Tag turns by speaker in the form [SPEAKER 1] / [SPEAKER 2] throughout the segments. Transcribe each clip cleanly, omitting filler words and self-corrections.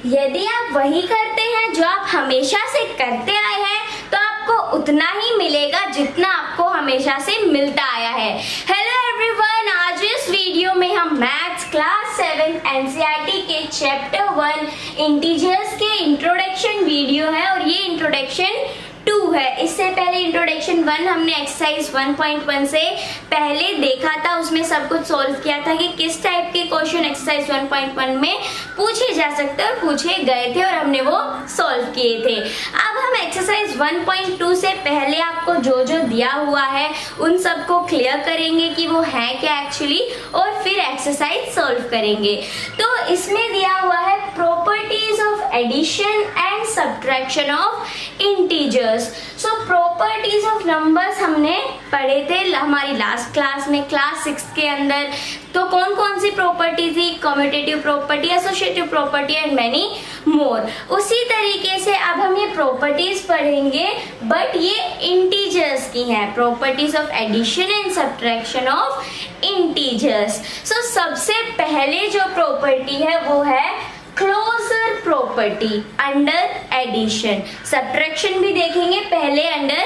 [SPEAKER 1] यदि आप वही करते हैं जो आप हमेशा से करते आए हैं तो आपको उतना ही मिलेगा जितना आपको हमेशा से मिलता आया है। हेलो एवरीवन, आज इस वीडियो में हम मैथ्स क्लास 7 एनसीईआरटी के चैप्टर 1 इंटीजर्स के इंट्रोडक्शन वीडियो है और ये इंट्रोडक्शन 2 है। इससे पहले इंट्रोडक्शन 1 हमने एक्सरसाइज 1.1 से पहले देखा था, उसमें सब कुछ सॉल्व किया था कि किस टाइप के क्वेश्चन एक्सरसाइज 1.1 में पूछे जा सकते और पूछे गए थे और हमने वो सॉल्व किए थे। अब हम एक्सरसाइज 1.2 से पहले आपको जो जो दिया हुआ है उन सबको क्लियर करेंगे कि वो है क्या एक्चुअली, और फिर एक्सरसाइज सॉल्व करेंगे। तो इसमें दिया हुआ है properties of addition and subtraction of integers. So properties of numbers हमने पढ़े थे हमारी लास्ट क्लास में, क्लास 6 के अंदर। तो कौन कौन सी प्रॉपर्टी थी? Commutative property, associative property and many more. उसी तरीके से अब हम ये प्रॉपर्टीज पढ़ेंगे बट ये इंटीजर्स की हैं, properties of addition and subtraction of integers. So सबसे पहले जो प्रॉपर्टी है वो है closure property under addition. Subtraction भी देखेंगे पहले अंडर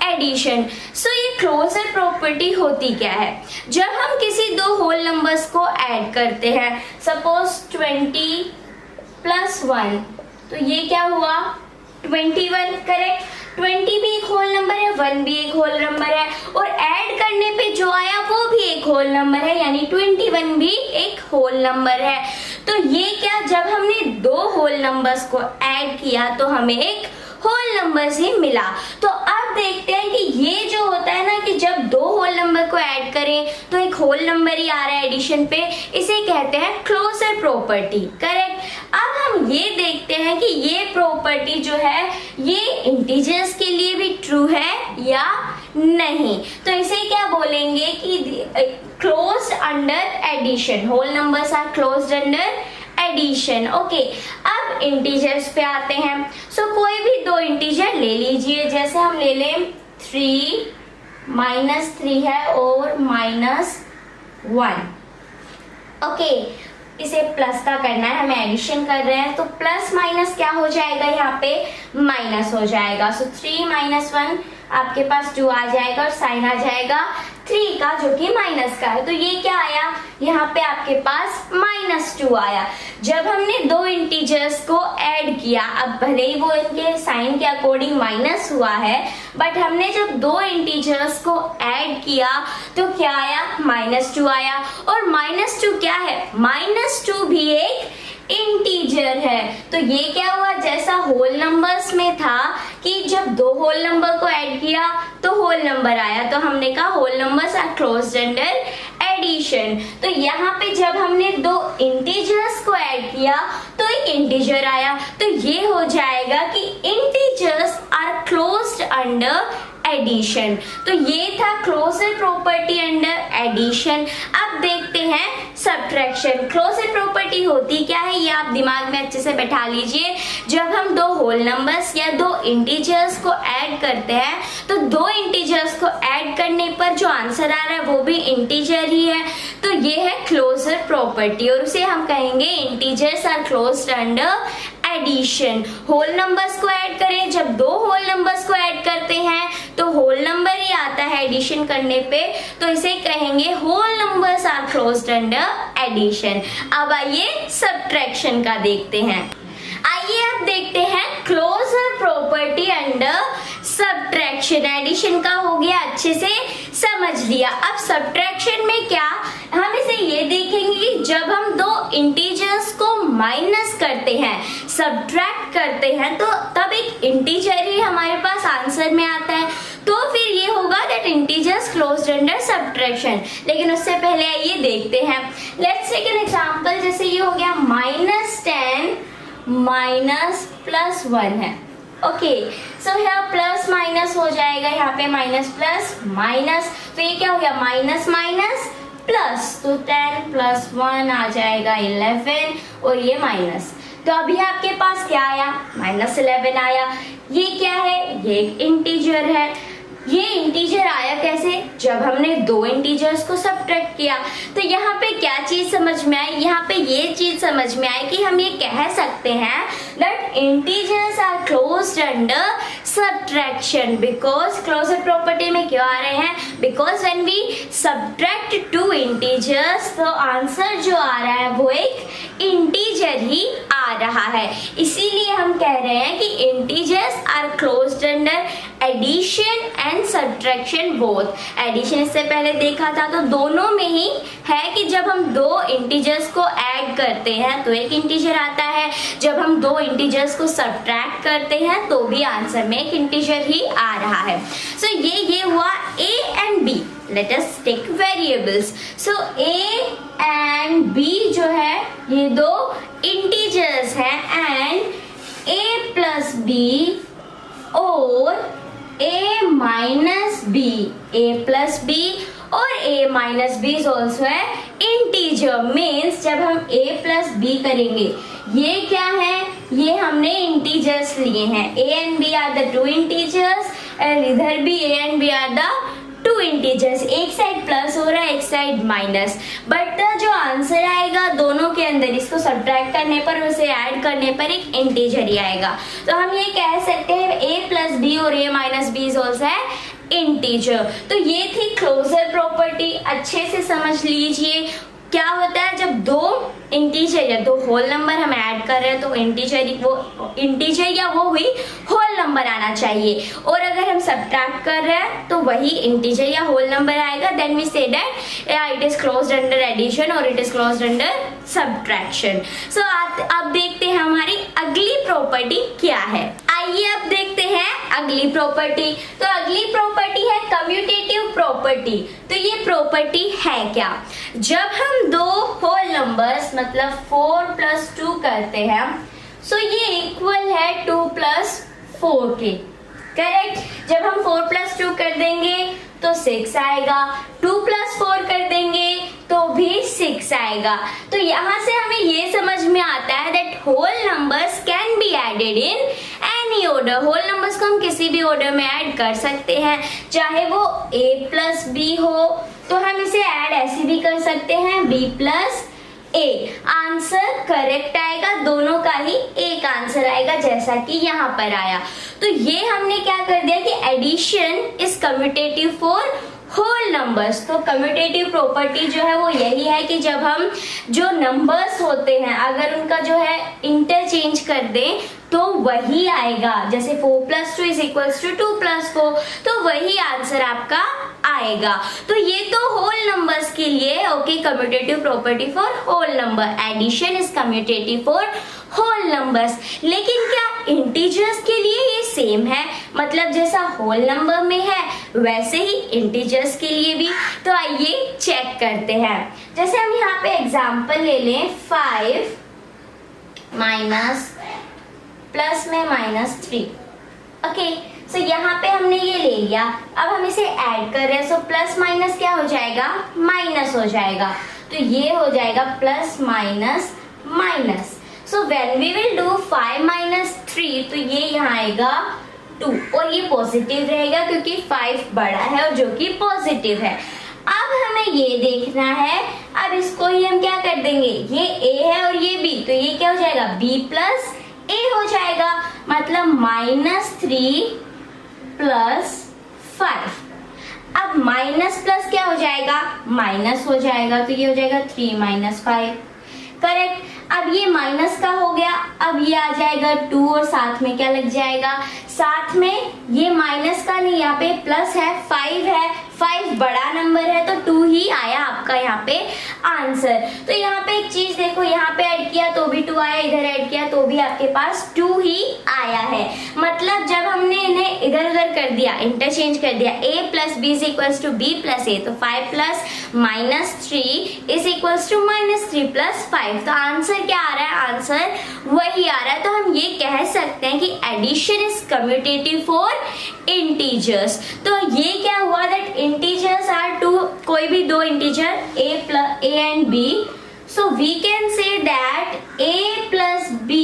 [SPEAKER 1] एडिशन। सो ये क्लोजर प्रॉपर्टी होती क्या है? जब हम किसी दो होल नंबर्स को ऐड करते हैं, सपोज 20 + 1, तो ये क्या हुआ? 21, करेक्ट। 20 भी एक होल नंबर है, 1 भी एक होल नंबर है, और ऐड करने पे जो आया वो भी एक होल नंबर है, यानी 21 भी एक होल नंबर है। तो ये क्या, जब हमने दो होल नंबर्स को ऐड किया तो हमें एक होल नंबर ही मिला। तो अब देखते हैं कि ये जो होता है ना कि जब दो होल नंबर को ऐड करें तो एक होल नंबर ही आ रहा है एडिशन पे, इसे कहते हैं क्लोजर प्रॉपर्टी, करेक्ट। अब हम ये देखते हैं कि ये प्रॉपर्टी जो है ये इंटीजर्स के लिए भी ट्रू है या नहीं। तो इसे क्या बोलेंगे कि closed under addition, whole numbers are closed under addition. Okay, अब इंटीजर्स पे आते हैं। सो कोई भी दो इंटीजर ले लीजिए, जैसे हम ले लें 3 -3 है और -1। ओके, इसे प्लस का करना है, हमें एडिशन कर रहे हैं, तो प्लस माइनस क्या हो जाएगा? यहाँ पे माइनस हो जाएगा। सो 3 - 1 आपके पास 2 आ जाएगा और साइन आ जाएगा 3 का, जो कि माइनस का है। तो ये क्या आया? यहाँ पे आपके पास -2 आया। जब हमने दो इंटीजर्स को ऐड किया, अब भले ही वो इनके साइन के अकॉर्डिंग माइनस हुआ है, बट हमने जब दो इंटीजर्स को ऐड किया तो क्या आया? -2 आया। और -2 क्या है? -2 भी एक इंटीजर है। तो ये क्या हुआ? जैसा होल नंबर्स में था कि जब दो होल नंबर को ऐड किया तो होल नंबर आया, तो हमने कहा whole numbers are closed under addition. तो यहाँ पे जब हमने दो इंटीजर्स को ऐड किया तो एक इंटीजर आया, तो ये हो जाएगा कि integers are closed under addition. तो ये था क्लोजर प्रॉपर्टी अंडर एडिशन। अब देखते हैं सब्ट्रैक्शन। क्लोजर प्रॉपर्टी होती क्या है ये आप दिमाग में अच्छे से बैठा लीजिए। जब हम दो होल नंबर्स या दो इंटीजर्स को ऐड करते हैं तो दो इंटीजर्स को ऐड करने पर जो आंसर आ रहा है वो भी इंटीजर ही है, तो ये है क्लोजर प्रॉपर्टी, और उसे हम कहेंगे integers are closed under addition. Whole numbers को ऐड करें, जब दो होल नंबर्स को ऐड करते हैं तो होल नंबर ही आता है एडिशन करने पे, तो इसे कहेंगे whole numbers are closed under addition. अब आइए सब्ट्रैक्शन का देखते हैं। आइए अब देखते हैं closure property under subtraction. Addition का हो गया, अच्छे से समझ लिया। अब सब्ट्रैक्शन में क्या, हम इसे ये देखेंगे कि जब हम दो इंटीजर्स को माइनस करते हैं, सब्ट्रैक्ट करते हैं, तो तब एक इंटीजर ही हमारे पास आंसर में आता है, तो फिर ये होगा that integers closed under subtraction. लेकिन उससे पहले आइए देखते हैं। Let's take an example. जैसे ये हो गया -10 - +1 है। ओके, सो यहाँ प्लस माइनस हो जाएगा, यहाँ पे माइनस प्लस माइनस, तो ये क्या हो गया? माइनस माइनस प्लस, तो 10 + 1 आ जाएगा 11, और ये माइनस, तो अभी आपके पास क्या आया? -11 आया। ये क्या है? ये एक इंटीजर है। ये इंटीजर आया कैसे? जब हमने दो इंटीजर्स को सब्ट्रैक्ट किया। तो यहाँ पे क्या चीज समझ में आई? यहाँ पे ये चीज समझ में आई कि हम ये कह सकते हैं that integers are closed under subtraction because closure property में क्यों आ रहे हैं? Because when we subtract two integers तो आंसर जो आ रहा है वो एक इंटीजर ही आ रहा है। इसीलिए हम कह रहे हैं कि integers are closed under addition and subtraction both. Addition इससे पहले देखा था तो दोनों में ही है कि जब हम दो इंटीजर्स को ऐड करते हैं तो एक इंटीजर आता है, जब हम दो इंटीजर्स को सब्ट्रैक्ट करते हैं तो भी आंसर में एक इंटीजर ही आ रहा है। सो ये हुआ a and b। Let us take variables. So a and b जो है ये दो इंटीजर्स हैं एंड a प्लस b और a minus b, a plus b और a minus b is also है इंटीजर। मीन्स जब हम a प्लस b करेंगे ये क्या है? ये हमने इंटीजर्स लिए हैं। a and b are the two integers and इधर भी a and b are the two integers. एक साइड प्लस हो रहा है, एक साइड माइनस, बट जो आंसर आएगा दोनों के अंदर इसको सब्ट्रैक्ट करने पर, उसे ऐड करने पर एक इंटीजर ही आएगा। तो हम ये कह सकते हैं a प्लस बी और a minus B is also है इंटीजर। तो ये थी क्लोजर प्रॉपर्टी। अच्छे से समझ लीजिए क्या होता है जब दो इंटीजर या दो होल नंबर हम ऐड कर रहे हैं तो इंटीजर या वो हुई होल नंबर आना चाहिए, और अगर हम सब्ट्रैक्ट कर रहे हैं तो वही इंटीजर या होल नंबर आएगा। Then we say that it is closed under addition और it is closed under subtraction. So अब देखते हैं हमारी अगली प्रॉपर्टी क्या है। आइए अब देखते हैं अगली प्रॉपर्टी। तो अगली प्रॉपर्टी है कम्यूटेटिव प्रॉपर्टी। तो ये प्रॉपर्टी है क्या? जब हम दो होल नंबर्स मतलब 4 प्लस 2 करते हैं सो ये इक्वल है 2 प्लस 4 के, करेक्ट। जब हम 4 प्लस 2 कर देंगे तो 6 आएगा, 2 प्लस 4 कर देंगे तो भी 6 आएगा। तो यहाँ से हमें ये समझ में आता है that whole numbers can be added in any order. Whole numbers को हम किसी भी ऑर्डर में ऐड कर सकते हैं, चाहे वो a प्लस बी हो तो हम इसे ऐड ऐसे भी कर सकते हैं b plus a। Answer correct आएगा, दोनों का ही एक आंसर आएगा जैसा कि यहाँ पर आया। तो ये हमने क्या कर दिया कि addition is commutative for whole numbers. तो कम्यूटेटिव प्रॉपर्टी जो है वो यही है कि जब हम जो नंबर्स होते हैं अगर उनका जो है इंटरचेंज कर दें तो वही आएगा। जैसे 4 plus 2 is equals to 2 plus 4, तो वही आंसर आपका आएगा। तो ये तो होल नंबर्स के लिए okay commutative property for whole number. Addition is commutative for whole numbers. लेकिन क्या इंटीजर्स के लिए ये सेम है? मतलब जैसा होल नंबर में है वैसे ही इंटीजर्स के लिए भी। तो आइए चेक करते हैं। जैसे हम यहाँ पे एग्जांपल ले लें 5 माइनस प्लस में -3। ओके, सो यहाँ पे हमने ये ले लिया। अब हम इसे ऐड कर रहे हैं, सो प्लस माइनस क्या हो जाएगा? माइनस हो जाएगा। तो ये हो जाएगा plus minus minus. So when we will do 5 minus 3 तो ये यहाँ आएगा 2 और ये पॉजिटिव रहेगा क्योंकि 5 बड़ा है और जो कि पॉजिटिव है। अब हमें ये देखना है, अब इसको ही हम क्या कर देंगे, ये a है और ये b, तो ये क्या हो जाएगा b प्लस a हो जाएगा। मतलब -3 प्लस 5। अब माइनस प्लस क्या हो जाएगा? माइनस हो जाएगा, तो ये हो जाएगा 3 माइनस 5, करेक्ट। अब ये माइनस का हो गया, अब ये आ जाएगा 2 और साथ में क्या लग जाएगा? साथ में ये माइनस का नहीं, यहाँ पे प्लस है, 5 है, 5 बड़ा नंबर है तो 2 ही आया आपका यहाँ पे आंसर। तो यहाँ पे एक चीज देखो, यहाँ पे ऐड किया तो भी 2 आया, इधर ऐड किया तो भी आपके पास 2 ही आया है। मतलब जब हमने इन्हें इधर उधर कर दिया, इंटरचेंज कर दिया, a plus B is equals to b plus a, तो 5 plus -3 is equals to -3 plus 5। तो आंसर क्या आ रहा है? आंसर वही आ रहा है। तो हम ये कह सकते हैं कि addition is commutative for integers. तो ये क्या हुआ दैट इंटीजर्स आर टू, कोई भी दो integer a and b, so we can say that a plus b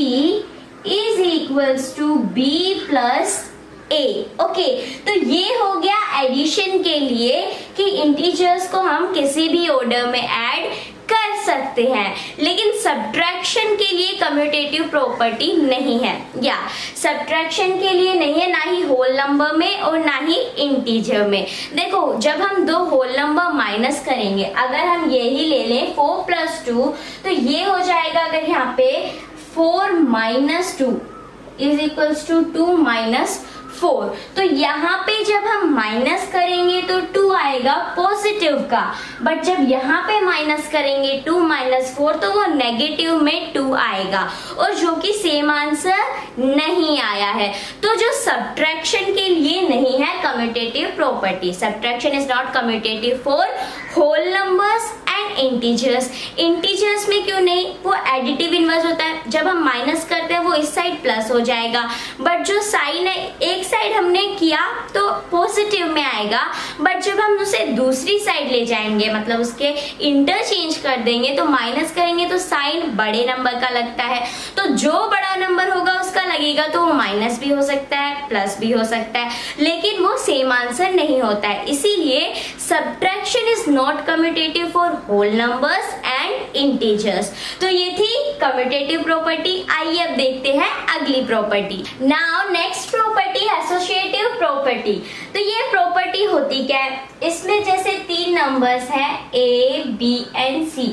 [SPEAKER 1] is equals to b plus A. Okay, तो ये हो गया एडिशन के लिए कि इंटीजर्स को हम किसी भी ऑर्डर में ऐड कर सकते हैं, लेकिन सब्ट्रैक्शन के लिए कम्यूटेटिव प्रॉपर्टी नहीं है, या सब्ट्रैक्शन के लिए नहीं है, ना ही होल नंबर में और ना ही इंटीजर में। देखो, जब हम दो होल नंबर माइनस करेंगे, अगर हम यही ले लें 4 + 2, तो ये हो जाएगा, अगर यहाँ पे 4 - 2 = 2 - 4, तो यहाँ पे जब हम माइनस करेंगे तो 2 आएगा पॉजिटिव का, बट जब यहाँ पे माइनस करेंगे 2 - 4, तो वो नेगेटिव में 2 आएगा, और जो कि सेम आंसर नहीं आया है। तो जो सब्ट्रैक्शन के लिए नहीं है commutative property, subtraction is not commutative for whole numbers and integers. Integers में क्यों नहीं, वो एडिटिव इनवर्स होता है, जब हम माइनस करते हैं वो इस साइड प्लस हो जाएगा, बट जो साइन है एक साइड हमने किया तो पॉजिटिव में आएगा, बट जब हम उसे दूसरी साइड ले जाएंगे, मतलब उसके इंटरचेंज कर देंगे, तो माइनस करेंगे तो साइन बड़े नंबर का लगता है, तो जो बड़ा नंबर होगा उसका लगेगा, तो वो माइनस भी हो सकता है प्लस भी हो सकता है, लेकिन वो सेम आंसर नहीं होता है। इसीलिए subtraction is not commutative for whole numbers and integers. तो ये थी कम्यूटेटिव प्रॉपर्टी। आइए अब देखते हैं अगली property. Now next property associative property. तो ये प्रॉपर्टी होती क्या है, इसमें जैसे 3 नंबर्स हैं A, B एंड C,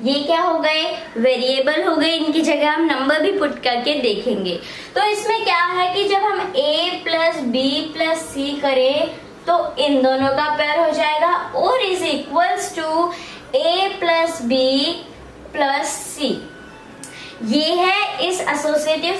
[SPEAKER 1] ये क्या हो गए, वेरिएबल हो गए, इनकी जगह हम नंबर भी पुट करके देखेंगे। तो इसमें क्या है कि जब हम A + B + C करें तो इन दोनों का पेयर हो जाएगा, और is equals to A + B + C। ये है इस एसोसिएटिव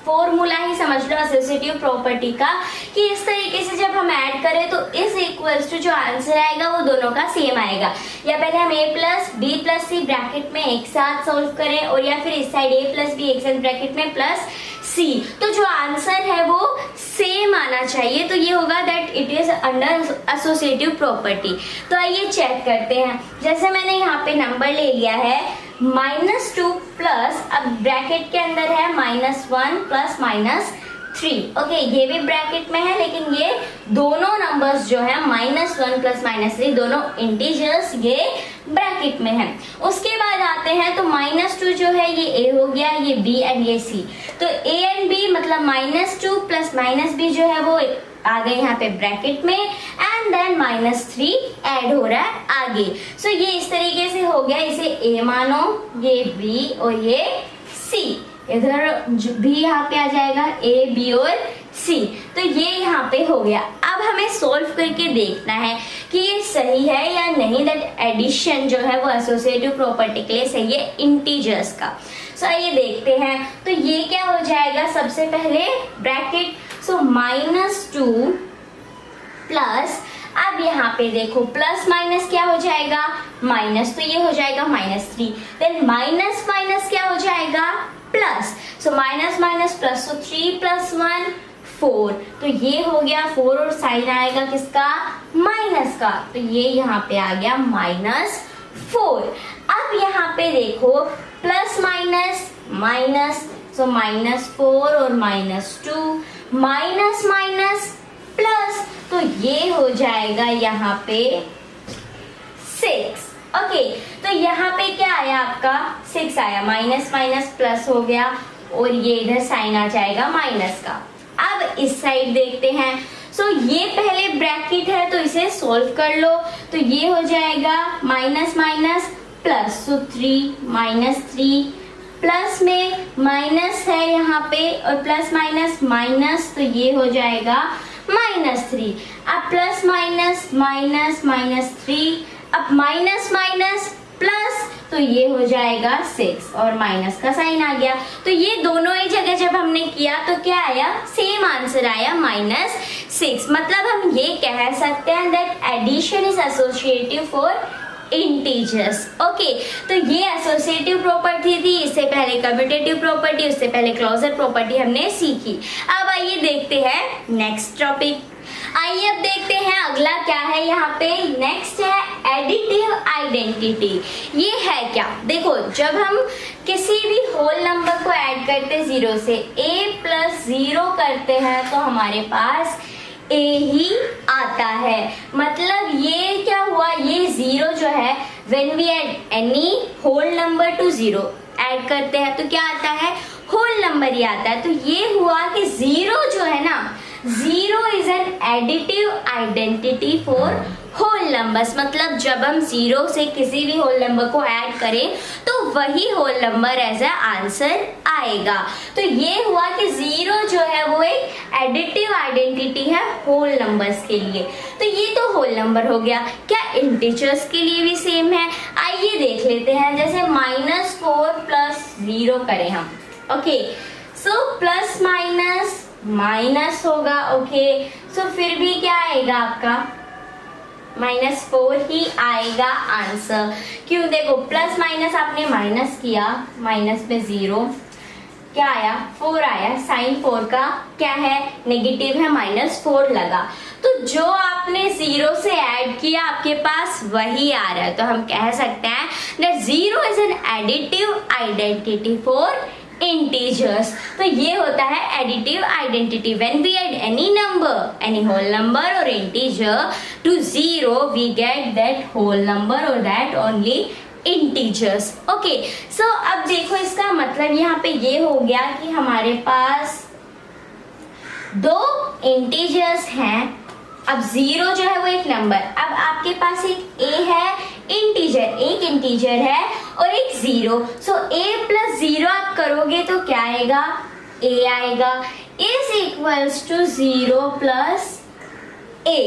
[SPEAKER 1] फॉर्मूला ही समझ लो एसोसिएटिव प्रॉपर्टी का, कि इस तरीके से जब हम ऐड करें तो इज इक्वल्स टू जो आंसर आएगा वो दोनों का सेम आएगा। या पहले हम A + B + C ब्रैकेट में एक साथ सॉल्व करें, और या फिर इस साइड A + B एक साथ ब्रैकेट में +C, तो जो आंसर है वो सेम आना चाहिए। तो ये होगा that it is under associative property. तो आइए चेक करते हैं। जैसे मैंने यहाँ पे नंबर ले लिया है -2 प्लस, अब ब्रैकेट के अंदर है -1 + -3। ओके, ये भी ब्रैकेट में है, लेकिन ये दोनों नंबर्स जो है -1 + -3 दोनों इंटीजर्स ये ब्रैकेट में है। उसके बाद आते हैं तो -2 जो है ये A हो गया, ये B एंड ये C। तो A एंड B मतलब -2 + -B जो है वो आ गए यहाँ पे ब्रैकेट में, एंड देन -3 ऐड हो रहा है आगे। सो ये इस तरीके से हो गया, इसे A मानो, ये B और ये C, इधर भी यहाँ पे आ जाएगा A, B और C। तो ये यहाँ पे हो गया। अब हमें सोल्व करके देखना है कि ये सही है या नहीं, दैट एडिशन जो है वो एसोसिएटिव प्रॉपर्टी के लिए सही है इंटीजर्स का। सो आइए देखते हैं। तो ये क्या हो जाएगा, सबसे पहले ब्रैकेट, सो -2 प्लस, अब यहाँ पे देखो प्लस माइनस क्या हो जाएगा, माइनस, तो ये हो जाएगा -3, देन माइनस माइनस क्या हो जाएगा, प्लस, सो माइनस माइनस प्लस, तो 3 + 1 4, तो ये हो गया 4 और साइन आएगा किसका, माइनस का, तो ये यहाँ पे आ गया -4। अब यहाँ पे देखो प्लस माइनस माइनस, सो -4 और -2, माइनस माइनस प्लस, तो ये हो जाएगा यहाँ पे 6। ओके, तो यहाँ पे क्या आया आपका 6 आया, माइनस माइनस प्लस हो गया, और ये इधर साइन आ जाएगा माइनस का। अब इस साइड देखते हैं। सो ये पहले ब्रैकेट है तो इसे सोल्व कर लो, तो ये हो जाएगा माइनस माइनस प्लस, सो 3 -3, प्लस में माइनस है यहाँ पे और प्लस माइनस माइनस, तो ये हो जाएगा -3। अब प्लस माइनस माइनस -3, अब माइनस माइनस प्लस, तो ये हो जाएगा 6 और माइनस का साइन आ गया। तो ये दोनों ही जगह जब हमने किया तो क्या आया, सेम आंसर आया -6। मतलब हम ये कह सकते हैं that addition is associative for integers. Okay, तो ये एसोसिएटिव प्रॉपर्टी थी, इससे पहले कम्यूटेटिव प्रॉपर्टी, उससे पहले क्लोजर प्रॉपर्टी हमने सीखी। अब आइए देखते हैं नेक्स्ट टॉपिक। आइए अब देखते हैं अगला क्या है। यहाँ पे नेक्स्ट है एडिटिव आइडेंटिटी। ये है क्या, देखो जब हम किसी भी होल नंबर को ऐड करते 0 से, A प्लस 0 करते हैं तो हमारे पास a ही आता है। मतलब ये क्या हुआ, ये 0 जो है when we add any whole number to 0 add करते हैं तो क्या आता है, होल नंबर ही आता है। तो ये हुआ कि 0 जो है ना, 0 is an additive identity for whole numbers. मतलब जब हम 0 से किसी भी होल नंबर को ऐड करें तो वही whole number as a answer आएगा। तो ये हुआ कि 0 जो है वो एक एडिटिव आइडेंटिटी है होल नंबर्स के लिए। तो ये तो होल नंबर हो गया। क्या इंटीजर्स के लिए भी सेम है? आइए देख लेते हैं। जैसे -4 प्लस 0 करें हम, okay, so plus minus minus होगा, ओके, सो फिर भी क्या आएगा आपका, -4 ही आएगा आंसर। क्यों, देखो प्लस माइनस आपने माइनस किया, माइनस में 0 क्या आया, 4 आया। साइन 4 का क्या है, नेगेटिव है, -4 लगा। तो जो आपने 0 से ऐड किया आपके पास वही आ रहा है। तो हम कह सकते हैं that 0 is an additive identity for integers। तो ये होता है additive identity। When we add any number, any whole number or integer to 0, we get that whole number or that only integers। Okay, so अब देखो इसका मतलब यहाँ पे ये हो गया कि हमारे पास 2 integers हैं। अब 0 जो है वो एक नंबर, अब आपके पास एक a है इंटीजर, एक इंटीजर है और एक 0। सो a प्लस 0 आप करोगे तो क्या आएगा, a आएगा, is equals to 0 plus a।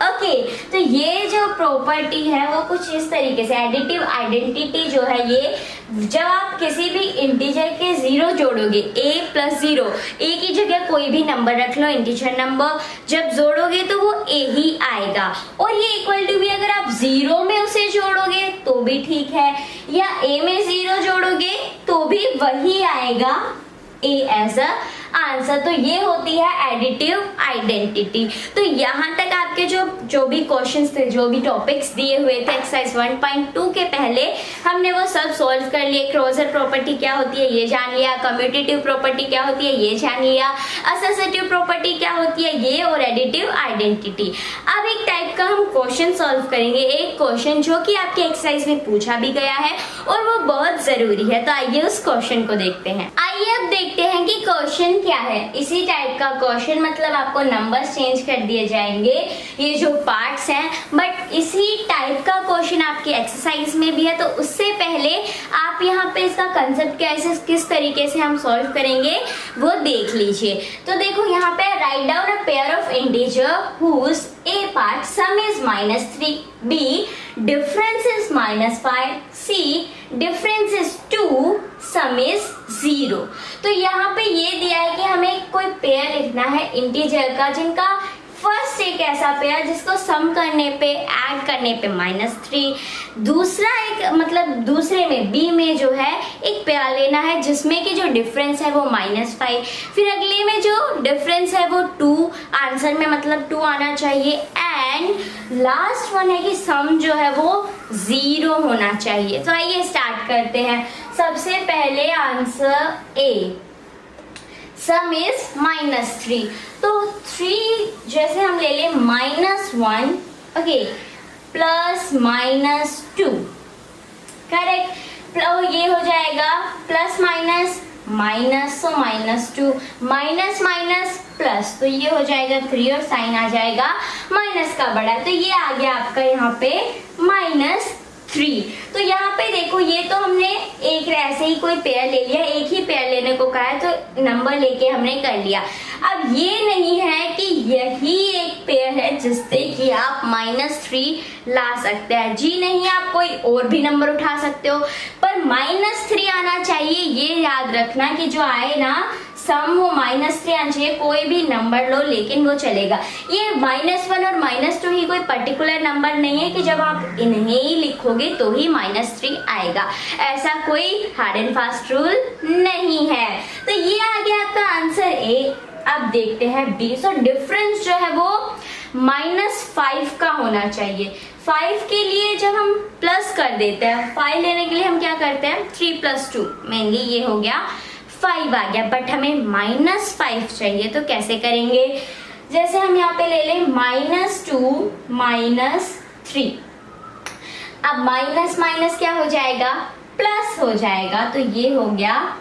[SPEAKER 1] Okay, तो ये जो प्रॉपर्टी है वो कुछ इस तरीके से, एडिटिव आइडेंटिटी जो है ये, जब आप किसी भी इंटीजर के 0 जोड़ोगे, a प्लस 0, a की जगह कोई भी नंबर रख लो, इंटीजर नंबर, जब जोड़ोगे तो वो a ही आएगा। और ये इक्वल टू भी अगर आप 0 में उसे जोड़ोगे तो भी ठीक है, या a में 0 जोड़ोगे तो भी वही आएगा a एज अ आंसर। तो ये होती है एडिटिव आइडेंटिटी। तो यहाँ तक आपके जो भी क्वेश्चंस थे, जो भी टॉपिक्स दिए हुए थे एक्सरसाइज 1.2 के पहले, हमने वो सब सॉल्व कर लिए। क्लोजर प्रॉपर्टी क्या होती है ये जान लिया, कम्यूटेटिव प्रॉपर्टी क्या होती है ये जान लिया, एसोसिएटिव प्रॉपर्टी क्या होती है ये, और एडिटिव आइडेंटिटी। अब एक टाइप का हम क्वेश्चन सॉल्व करेंगे, एक क्वेश्चन जो कि आपके एक्सरसाइज में पूछा भी गया है और वो बहुत जरूरी है। तो आइए उस क्वेश्चन को देखते हैं। आइए अब देखते हैं कि क्वेश्चन क्या है। इसी टाइप का क्वेश्चन, मतलब आपको नंबर्स चेंज कर दिए जाएंगे, ये जो पार्ट्स हैं, बट इसी टाइप का क्वेश्चन आपके एक्सरसाइज में भी है। तो उससे पहले आप यहाँ पे इसका कंसेप्ट कैसे, किस तरीके से हम सॉल्व करेंगे वो देख लीजिए। तो देखो यहाँ पे, write down a pair of integer whose a part sum is -3, b difference is -5, c difference is 2, sum is 0। तो यहाँ पे ये दिया है कि हमें कोई पेयर लिखना है इंटीजर का जिनका फर्स्ट एक ऐसा पेयर जिसको सम करने पे, ऐड करने पे -3, दूसरा एक, मतलब दूसरे में बी में जो है एक पेयर लेना है जिसमें कि जो डिफरेंस है वो -5, फिर अगले में जो डिफरेंस है वो 2, आंसर में मतलब 2 आना चाहिए, एंड लास्ट वन है कि सम जो है वो 0 होना चाहिए। तो आइए स्टार्ट करते हैं। सबसे पहले आंसर ए, सम इज -3। तो 3 जैसे हम ले लें -1, ओके, प्लस -2, करेक्ट। ये हो जाएगा प्लस माइनस माइनस, तो -2 माइनस माइनस प्लस, तो ये हो जाएगा 3 और साइन आ जाएगा माइनस का बड़ा। तो ये आ गया आपका यहाँ पे -3। तो यहाँ पे देखो, ये तो हमने एक ऐसे ही कोई पेयर ले लिया, एक ही पेयर लेने को कहा है तो नंबर लेके हमने कर लिया। अब ये नहीं है कि यही एक पेयर है जिससे कि आप -3 ला सकते हैं, जी नहीं, आप कोई और भी नंबर उठा सकते हो, पर -3 आना चाहिए। ये याद रखना कि जो आए ना सम वो -3 आना चाहिए, कोई भी नंबर लो लेकिन वो चलेगा। ये -1 और -2 ही कोई पर्टिकुलर नंबर नहीं है कि जब आप इन्हें ही लिखोगे तो ही -3 आएगा, ऐसा कोई हार्ड एंड फास्ट रूल नहीं है। तो ये आ गया आपका आंसर ए। अब देखते हैं बी। सो डिफरेंस जो है वो -5 का होना चाहिए। 5 के लिए जब हम प्लस कर देते हैं, 5 लेने के लिए हम क्या करते हैं, 3 + 2, मेनली ये हो गया 5 आ गया, बट हमें -5 चाहिए, तो कैसे करेंगे? जैसे हम यहाँ पे ले लें -2 -3, अब माइनस माइनस क्या हो जाएगा? प्लस हो जाएगा, तो ये हो गया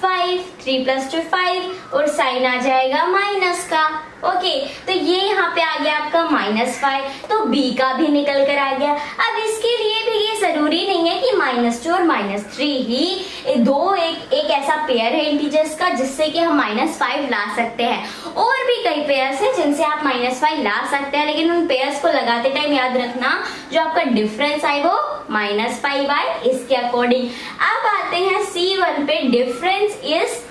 [SPEAKER 1] 5, 3 + 2 5 और साइन आ जाएगा माइनस का। ओके, तो ये यहाँ पे आ गया आपका -5, तो b का भी निकल कर आ गया। अब इसके लिए भी ये जरूरी नहीं है कि -2 और -3 ही दो एक ऐसा पेयर है इंटीजर्स का जिससे कि हम -5 ला सकते हैं। और भी कई पेयर्स हैं जिनसे आप -5 ला सकते हैं, लेकिन उन पेयर्स को लगाते टाइम याद रखना जो आपका डिफरेंस आए वो -5 आए, इसके अकॉर्डिंग। अब आते हैं C1 पे, डिफरेंस इज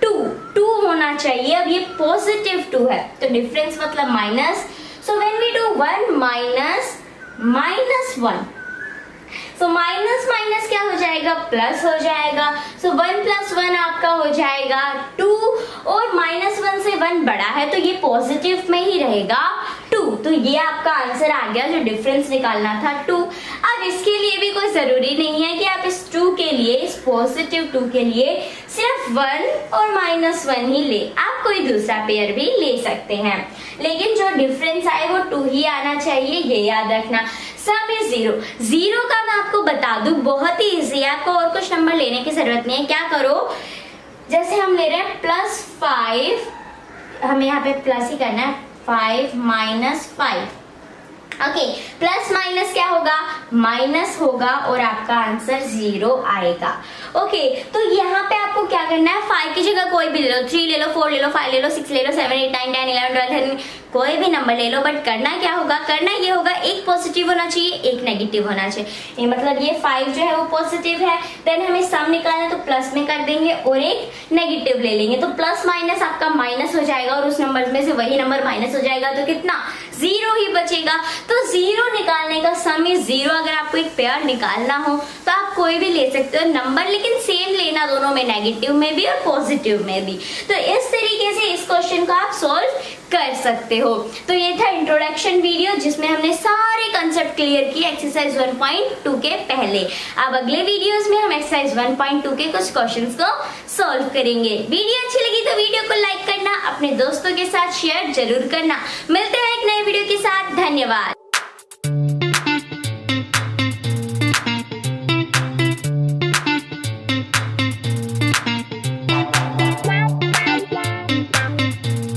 [SPEAKER 1] 2 होना चाहिए। अब ये पॉजिटिव 2 है, तो डिफरेंस मतलब minus, so when we do 1 minus -1, so minus minus क्या हो जाएगा? प्लस हो जाएगा। सो 1 + 1 आपका हो जाएगा 2, और -1 से 1 बड़ा है तो ये पॉजिटिव में ही रहेगा 2, तो ये आपका आंसर आ गया जो डिफरेंस निकालना था 2। अब इसके लिए भी कोई जरूरी नहीं है कि आप इस 2 के लिए, इस पॉजिटिव 2 के लिए सिर्फ 1 और -1 ही ले, आप कोई दूसरा पेयर भी ले सकते हैं, लेकिन जो डिफरेंस आए वो 2 ही आना चाहिए, ये याद रखना। सम इज 0 का मैं आपको बता दूं बहुत ही इजी है, आपको और कुछ नंबर लेने की जरूरत नहीं है। क्या करो, जैसे हम ले रहे हैं +5, हमें यहाँ पे प्लस ही करना है, 5 - 5, ओके, प्लस माइनस क्या होगा? माइनस होगा और आपका आंसर 0 आएगा। ओके, तो यहाँ पे आपको क्या करना है, 5 की जगह कोई भी ले लो, 3 ले लो, 4 ले लो, 5 ले लो, 6 ले लो, 7 8 9 10 11 12 13, कोई भी नंबर ले लो, बट करना क्या होगा? करना ये होगा, एक पॉजिटिव होना चाहिए, एक नेगेटिव होना चाहिए। ये मतलब ये 5 जो है वो पॉजिटिव है, देन हमें सम निकालना है तो प्लस में कर देंगे और एक नेगेटिव ले लेंगे, तो प्लस माइनस आपका माइनस हो जाएगा और उस नंबर में से वही नंबर माइनस हो जाएगा, तो कितना? 0 ही बचेगा। तो 0 निकालने का सम इज 0। अगर आपको एक पेयर निकालना हो तो आप कोई भी ले सकते हो नंबर, लेकिन सेम लेना दोनों में, नेगेटिव में भी और पॉजिटिव में भी। तो इस तरीके से इस क्वेश्चन को आप सॉल्व कर सकते हो। तो ये था इंट्रोडक्शन वीडियो जिसमें हमने सारे कंसेप्ट क्लियर किए एक्सरसाइज 1.2 के पहले। अब अगले वीडियोस में हम एक्सरसाइज 1.2 के कुछ क्वेश्चंस को सॉल्व करेंगे। वीडियो अच्छी लगी तो वीडियो को लाइक करना, अपने दोस्तों के साथ शेयर जरूर करना। मिलते हैं एक नए वीडियो के साथ, धन्यवाद।